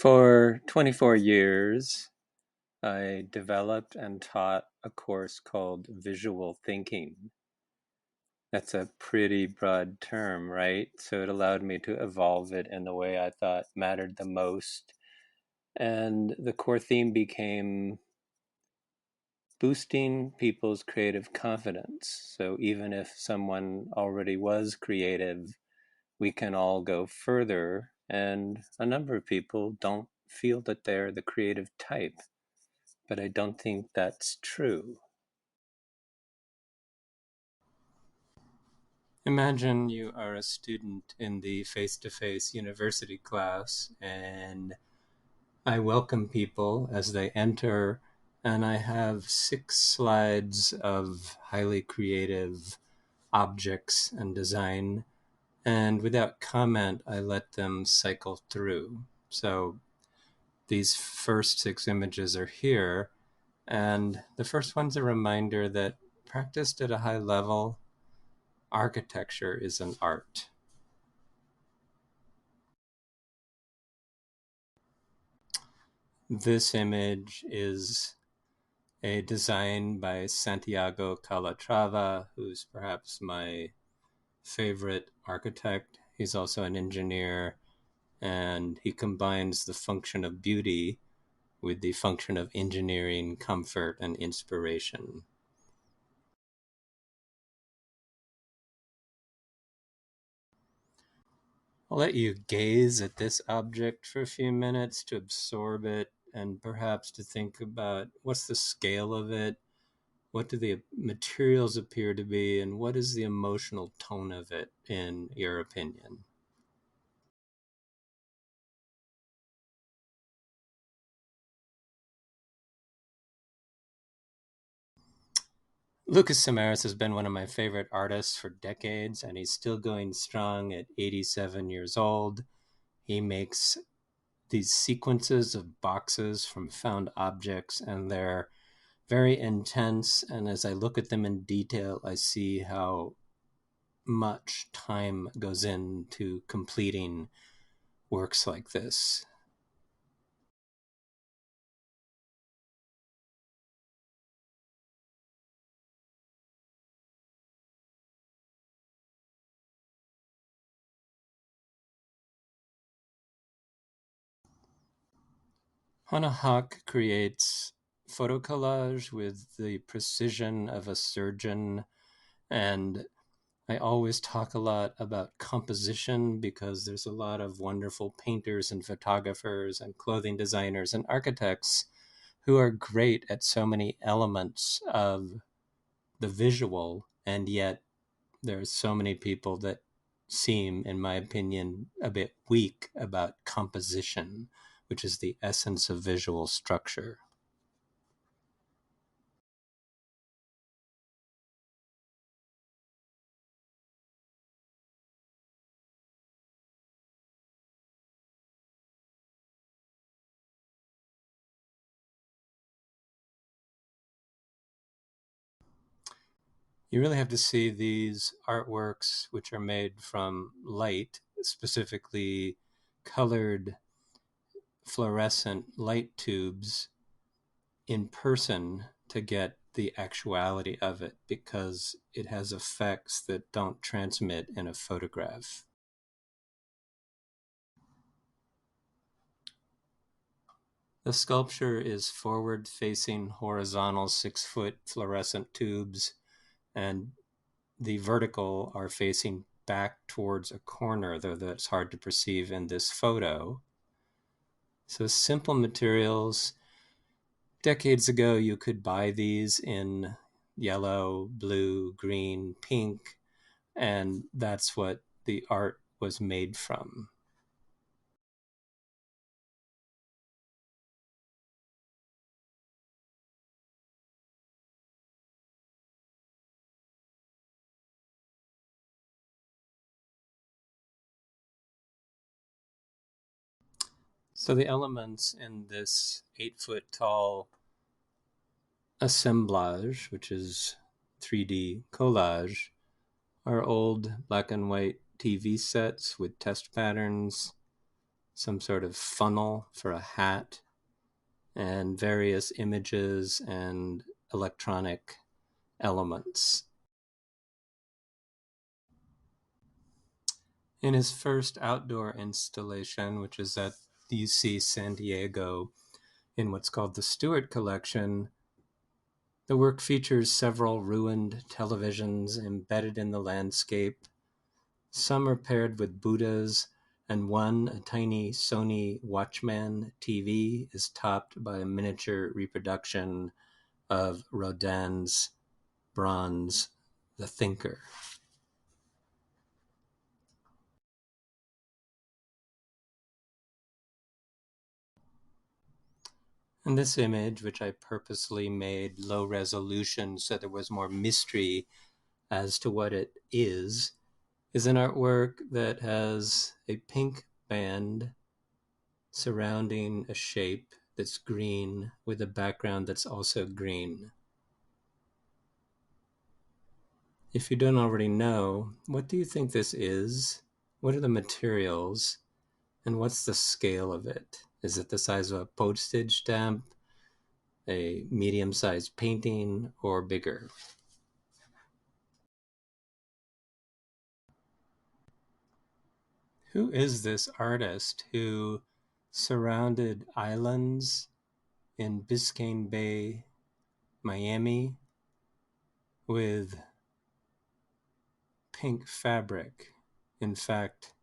For 24 years, I developed and taught a course called Visual Thinking. That's a pretty broad term, right? So it allowed me to evolve it in the way I thought mattered the most. And the core theme became boosting people's creative confidence. So even if someone already was creative, we can all go further. And a number of people don't feel that they're the creative type, but I don't think that's true. Imagine you are a student in the face-to-face university class, and I welcome people as they enter, and I have 6 slides of highly creative objects and design, and without comment, I let them cycle through. So these first 6 images are here, and the first one's a reminder that practiced at a high level, architecture is an art. This image is a design by Santiago Calatrava, who's perhaps my favorite architect. He's also an engineer, and he combines the function of beauty with the function of engineering, comfort, and inspiration. I'll let you gaze at this object for a few minutes to absorb it and perhaps to think about what's the scale of it, what do the materials appear to be, and what is the emotional tone of it, in your opinion? Lucas Samaras has been one of my favorite artists for decades, and he's still going strong at 87 years old. He makes these sequences of boxes from found objects, and they're very intense. And as I look at them in detail, I see how much time goes into completing works like this. Hannah Hawk creates photo collage with the precision of a surgeon, and I always talk a lot about composition because there's a lot of wonderful painters and photographers and clothing designers and architects who are great at so many elements of the visual, and yet there's so many people that seem, in my opinion, a bit weak about composition, which is the essence of visual structure. You really have to see these artworks, which are made from light, specifically colored fluorescent light tubes, in person to get the actuality of it, because it has effects that don't transmit in a photograph. The sculpture is forward-facing horizontal 6-foot fluorescent tubes, and the vertical are facing back towards a corner, though that's hard to perceive in this photo. So simple materials. Decades ago, you could buy these in yellow, blue, green, pink, and that's what the art was made from. So the elements in this 8-foot tall assemblage, which is 3D collage, are old black and white TV sets with test patterns, some sort of funnel for a hat, and various images and electronic elements. In his first outdoor installation, which is at UC San Diego in what's called the Stewart Collection, the work features several ruined televisions embedded in the landscape. Some are paired with Buddhas, and one, a tiny Sony Watchman TV, is topped by a miniature reproduction of Rodin's bronze The Thinker. And this image, which I purposely made low resolution so there was more mystery as to what it is an artwork that has a pink band surrounding a shape that's green with a background that's also green. If you don't already know, what do you think this is? What are the materials? And what's the scale of it? Is it the size of a postage stamp, a medium-sized painting, or bigger? Who is this artist who surrounded islands in Biscayne Bay, Miami, with pink fabric? In fact,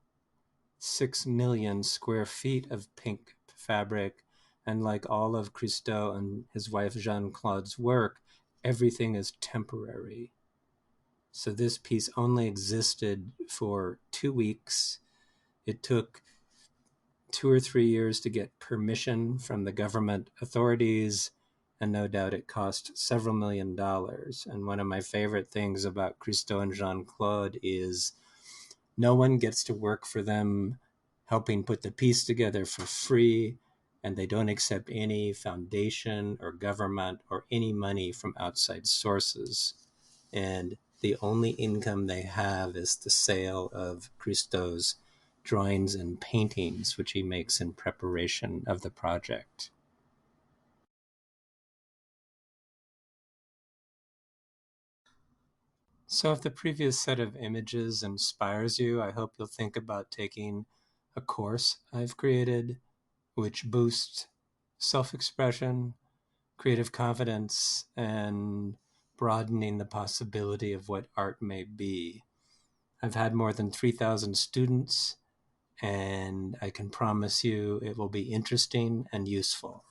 6 million square feet of pink fabric. And like all of Christo and his wife Jeanne Claude's work, everything is temporary. So this piece only existed for 2 weeks. It took 2 or 3 years to get permission from the government authorities, and no doubt it cost several $1,000,000. And one of my favorite things about Christo and Jeanne Claude is no one gets to work for them helping put the piece together for free, and they don't accept any foundation or government or any money from outside sources. And the only income they have is the sale of Christo's drawings and paintings, which he makes in preparation of the project. So if the previous set of images inspires you, I hope you'll think about taking a course I've created which boosts self-expression, creative confidence, and broadening the possibility of what art may be. I've had more than 3,000 students, and I can promise you it will be interesting and useful.